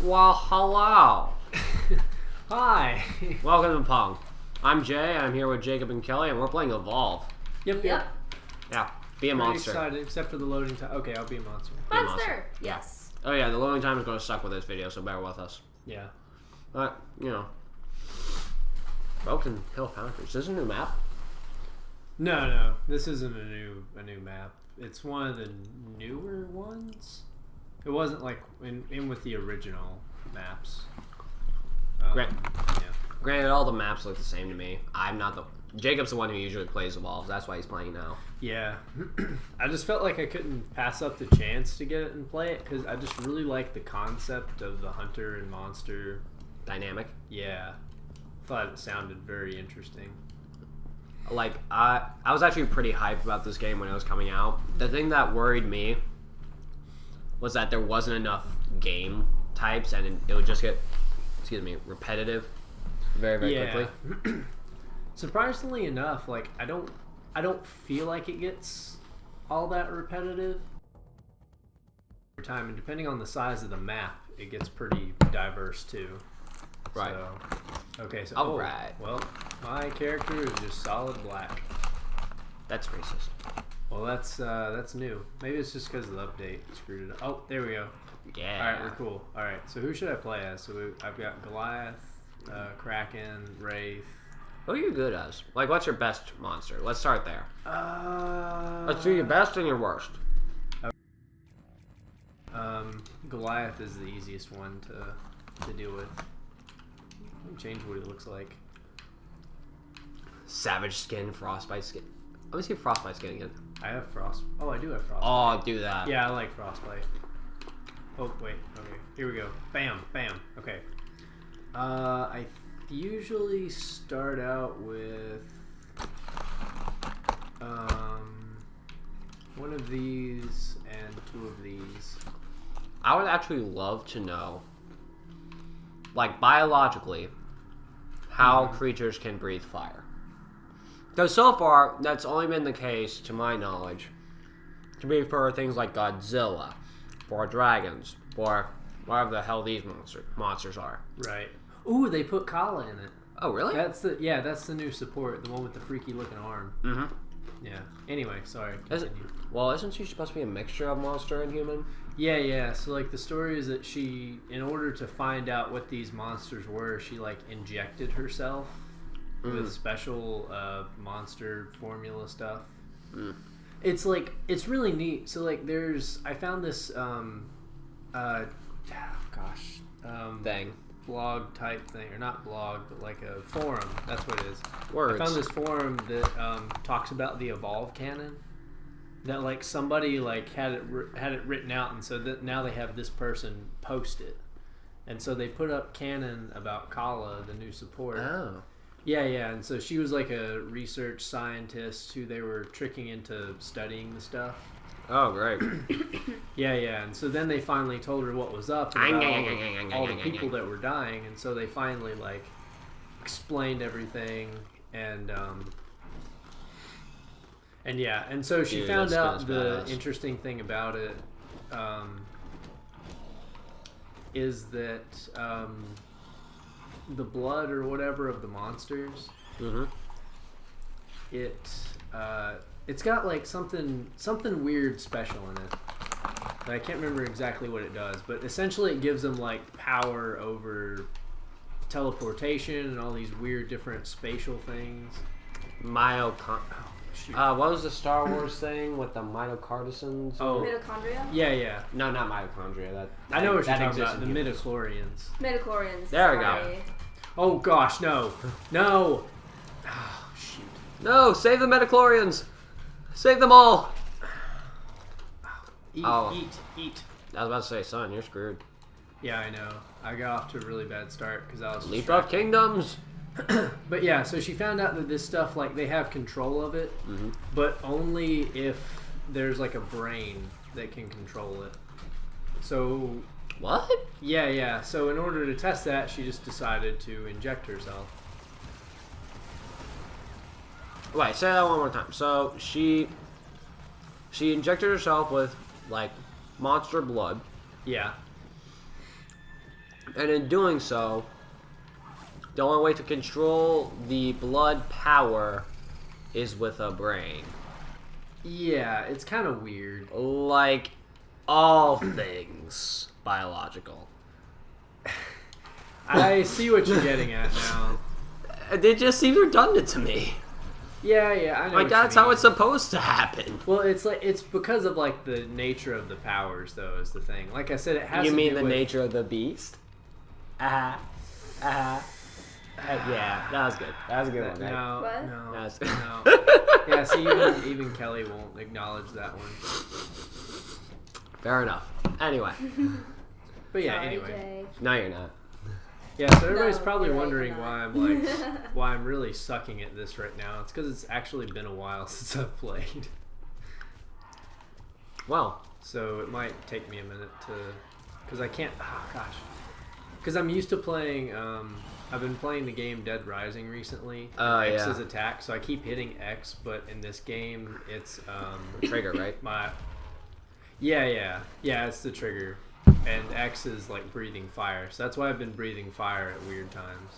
Well, hello. Hi. Welcome to PUNG. I'm Jay, I'm here with Jacob and Kelly, and we're playing Evolve. Yep. Yeah, be a Pretty monster. excited, except for the loading time. Okay, I'll be a monster. Be a monster. Monster! Yes. Oh yeah, the loading time is going to suck with this video, so bear with us. Yeah. But, you know. Broken Hill Foundries. Is this a new map? No. This isn't a new map. It's one of the newer ones. It wasn't like in with the original maps. Great. Yeah. Granted, all the maps look the same to me. I'm not the... Jacob's the one who usually plays Evolve. That's why he's playing now. Yeah. I just felt like I couldn't pass up the chance to get it and play it because I just really like the concept of the hunter and monster Dynamic. Yeah. Thought it sounded very interesting. Like, I was actually pretty hyped about this game when it was coming out. The thing that worried me was that there wasn't enough game types and it would just get, repetitive very quickly. Surprisingly enough, like I don't feel like it gets all that repetitive. Over time, and depending on the size of the map, it gets pretty diverse too. Right. So, okay. So. Alright. Well, my character is just solid black. That's racist. Well, that's new. Maybe it's just because of the update screwed it up. Oh, there we go. Yeah. All right, we're cool. All right. So who should I play as? So I've got Goliath, Kraken, Wraith. What are you good as? Like, what's your best monster? Let's start there. Let's do your best and your worst. Goliath is the easiest one to deal with. Let me change what he looks like. Savage skin, frostbite skin. Let me see frostbite skin again. I have frost. Oh, I do have frostbite. Oh, do that. Yeah, I like frostbite. Oh wait. Okay. Here we go. Bam. Bam. Okay. I usually start out with one of these and two of these. I would actually love to know, like, biologically, how creatures can breathe fire. Because so far, that's only been the case, to my knowledge, to be for things like Godzilla, for dragons, for whatever the hell these monsters are. Right. Ooh, they put Kala in it. Oh, really? That's the new support, the one with the freaky looking arm. Mm-hmm. Yeah. Anyway, sorry. Continue. Well, isn't she supposed to be a mixture of monster and human? Yeah. So like the story is that she, in order to find out what these monsters were, she like injected herself with special monster formula stuff. It's like, it's really neat. So like I found this Thing. blog type thing, or not blog, but like a forum. That's what it is. Words. I found this forum that talks about the Evolve canon. That like somebody like had it written out, and so that now they have this person post it, and so they put up canon about Kala, the new support. Oh. Yeah, and so she was like a research scientist who they were tricking into studying the stuff. Oh, great. Yeah, and so then they finally told her what was up about all the people that were dying, and so they finally like explained everything, and so she found out the interesting thing about it is that the blood or whatever of the monsters, it's got like something weird special in it. I can't remember exactly what it does, but essentially it gives them like power over teleportation and all these weird different spatial things. What was the Star Wars thing with the mitocardians? Oh, Mitochondria? Yeah. No, not mitochondria. I know what you're talking about. The humans. midichlorians. Midichlorians. There we go. sorry. Oh gosh, no. Oh shoot. No, save the midichlorians. Save them all. Eat. I was about to say, son, you're screwed. Yeah, I know. I got off to a really bad start because I was Leap of Kingdoms. But yeah, so she found out that this stuff, like, they have control of it, but only if there's like a brain that can control it. So What? yeah. So in order to test that, she just decided to inject herself. Wait, say that one more time. So she injected herself with like monster blood. Yeah. And in doing so, the only way to control the blood power is with a brain. Yeah, it's kind of weird. Like all things biological. I see what you're getting at now. They just seem redundant to me. Yeah, I know. Like that's how it's supposed to happen. Well, it's because of like the nature of the powers, though, is the thing. Like I said, it has. You to mean do the with... nature of the beast? Yeah, that was good. That was a good one. Right? No, What? no, That's- no. Yeah, see, even Kelly won't acknowledge that one. Fair enough. Anyway, But yeah, Sorry, anyway. Jay. no, you're not. Yeah, so everybody's No, probably you're right, wondering you're why not. I'm like, why I'm really sucking at this right now. It's because it's actually been a while since I've played. Well, So it might take me a minute to, because I can't. Oh gosh, because I'm used to playing. I've been playing the game Dead Rising recently. X yeah. is attack, so I keep hitting X, but in this game it's the trigger, right? my. Yeah, it's the trigger, and X is like breathing fire. So that's why I've been breathing fire at weird times.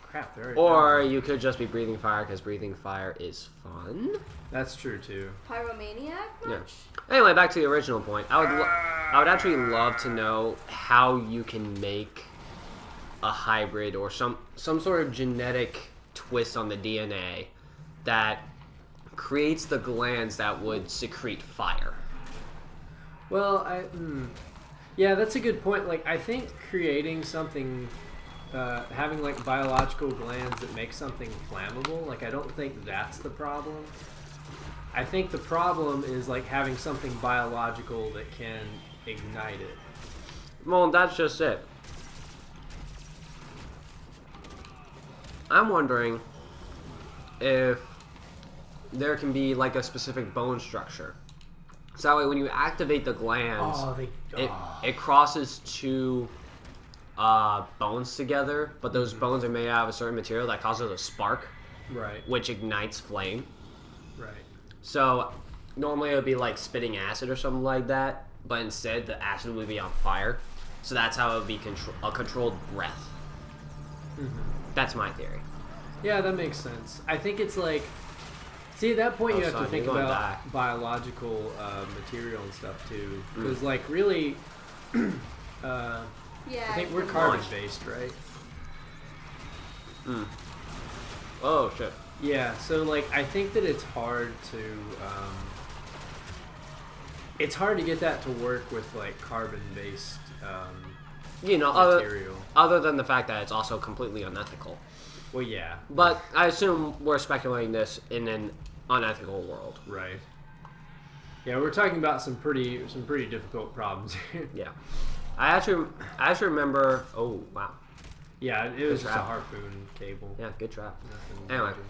Crap, there. Or you could just be breathing fire because breathing fire is fun. That's true too. Pyromaniac? Yeah. Anyway, back to the original point. I would actually love to know how you can make a hybrid or some sort of genetic twist on the DNA that creates the glands that would secrete fire. Well, yeah, that's a good point. Like, I think creating something, having like biological glands that make something flammable, like I don't think that's the problem. I think the problem is like having something biological that can ignite it. Well, that's just it. I'm wondering if there can be like a specific bone structure. So that way when you activate the glands, it crosses two bones together, but those bones are made out of a certain material that causes a spark, Right. which ignites flame. Right. So normally it would be like spitting acid or something like that, but instead the acid would be on fire. So that's how it would be a controlled breath. That's my theory. Yeah, that makes sense. I think it's like, see, at that point you have son, to think you're going about back. biological material and stuff too, because like really, Yeah. I think we're can- carbon based, right? Oh shit. Yeah, so like I think that it's hard to get that to work with like carbon based You know, material. other than the fact that it's also completely unethical. Well, yeah, But I assume we're speculating this in an unethical world. right. Yeah, we're talking about some pretty difficult problems here. Yeah. I actually remember. Oh wow. Yeah, it was just a trap. harpoon cable. Yeah, good trap. Nothing Anyway. major.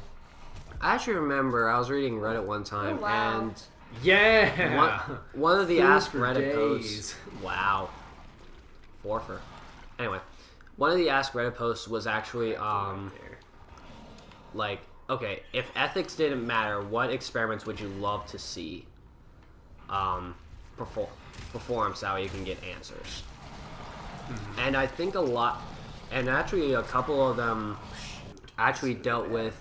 I actually remember I was reading Reddit one time Oh, wow. and Yeah. one of the Fools Ask for Reddit days. posts. Wow. Forfer. Anyway, one of the Ask Reddit posts was actually Right there. like, okay, if ethics didn't matter, what experiments would you love to see perform so you can get answers? And I think a lot, and actually a couple of them actually dealt with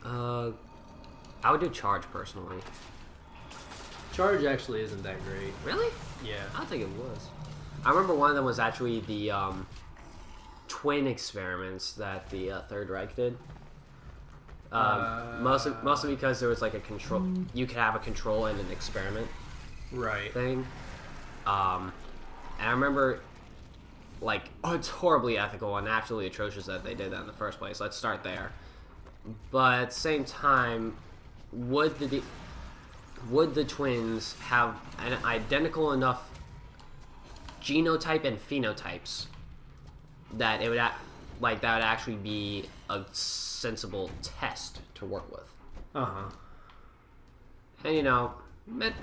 I would do charge personally. Charge actually isn't that great. Really? Yeah. I don't think it was. I remember one of them was actually the twin experiments that the Third Reich did. Mostly because there was like a control. You could have a control and an experiment Right. thing. And I remember, like, it's horribly ethical and absolutely atrocious that they did that in the first place. Let's start there. But at the same time, would the twins have an identical enough genotype and phenotypes that it would that would actually be a sensible test to work with? And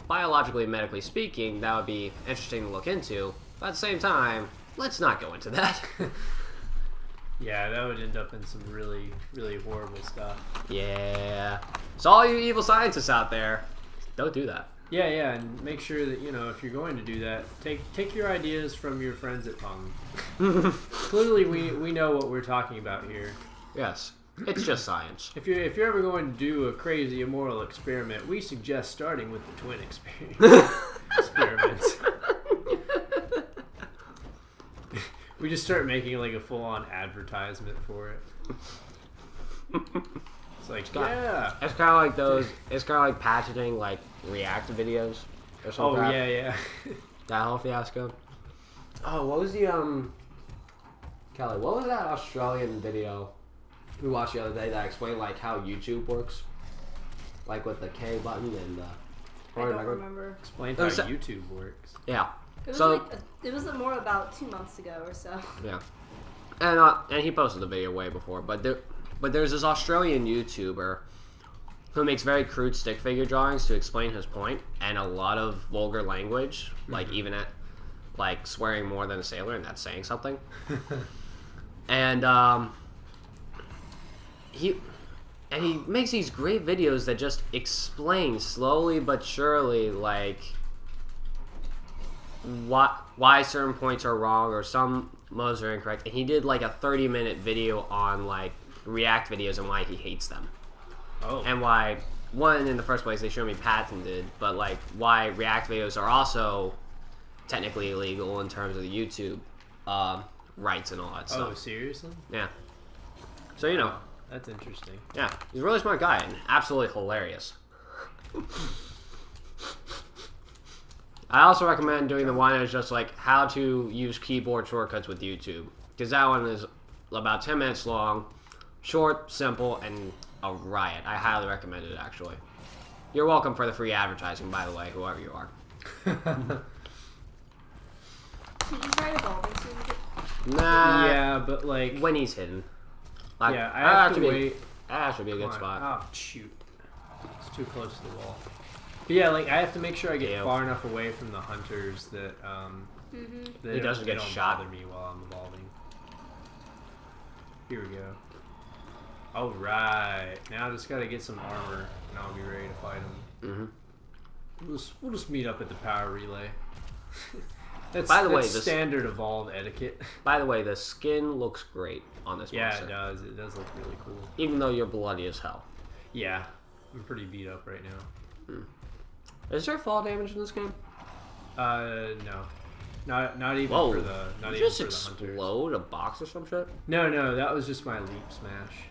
biologically and medically speaking, that would be interesting to look into. But at the same time, let's not go into that. Yeah, that would end up in some really, really horrible stuff. Yeah. So all you evil scientists out there, don't do that. Yeah, and make sure that if you're going to do that, take your ideas from your friends at PUNG. Clearly, we know what we're talking about here. Yes, it's just science. If you're ever going to do a crazy immoral experiment, we suggest starting with the twin experiment. We just start making like a full-on advertisement for it. It's like, yeah. It's kind of like those. It's kind of like patenting like React videos or something. Oh yeah. That whole fiasco. Oh, what was the Kelly? What was that Australian video we watched the other day that explained like how YouTube works, like with the K button and the. I don't remember. Explain how YouTube works. Yeah. It was it was more about 2 months ago or so. Yeah. And he posted the video way before, but there's this Australian YouTuber who makes very crude stick figure drawings to explain his point, and a lot of vulgar language, like even at like swearing more than a sailor, and that's saying something. And he makes these great videos that just explain slowly but surely like why certain points are wrong or some modes are incorrect. And he did like a 30-minute video on like React videos and why he hates them. Oh. And why, one, in the first place, they shouldn't be patented, but like why React videos are also technically illegal in terms of the YouTube rights and all that stuff. Oh, seriously? Yeah. So, you know. That's interesting. Yeah. He's a really smart guy and absolutely hilarious. I also recommend doing the one that's just like how to use keyboard shortcuts with YouTube. Because that one is about 10 minutes long, short, simple, and a riot. I highly recommend it, actually. You're welcome for the free advertising, by the way, whoever you are. Did you try evolving soon? Nah. Yeah, but like when he's hidden. Like, yeah, I have to wait. That actually be a good spot. Oh shoot, it's too close to the wall. But yeah, like I have to make sure I get far enough away from the hunters that He doesn't get shot. Bother me while I'm evolving. Here we go. All right, now I just gotta get some armor, and I'll be ready to fight him. We'll just meet up at the power relay. That's standard evolve etiquette. By the way, the skin looks great on this monster. It does. It does look really cool. Even though you're bloody as hell. Yeah, I'm pretty beat up right now. Is there fall damage in this game? No. Not even Whoa. for the not Did even you just for the hunters. explode a box or some shit? No, that was just my leap smash.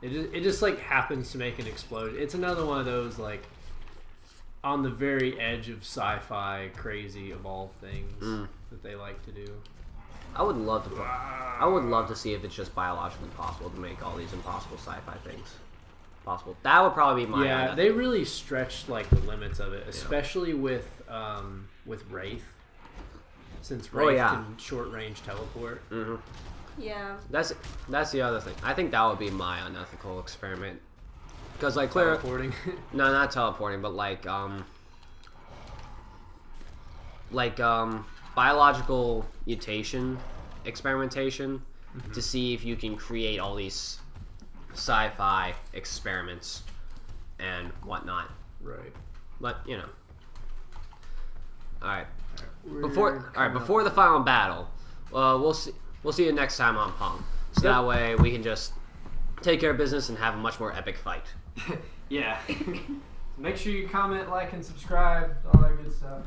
It just like happens to make an explosion. It's another one of those like on the very edge of sci-fi crazy evolve things that they like to do. I would love to see if it's just biologically possible to make all these impossible sci-fi things possible. That would probably be my Yeah, they really stretched like the limits of it, especially with Wraith. Since Wraith can short range teleport. Yeah. That's the other thing. I think that would be my unethical experiment. Because like teleporting. No, not teleporting, but like biological mutation experimentation to see if you can create all these sci-fi experiments and whatnot. Right. But you know. All right. Before the final battle, we'll see you next time on PUNG. So that way we can just take care of business and have a much more epic fight. Yeah. Make sure you comment, like, and subscribe. All that good stuff.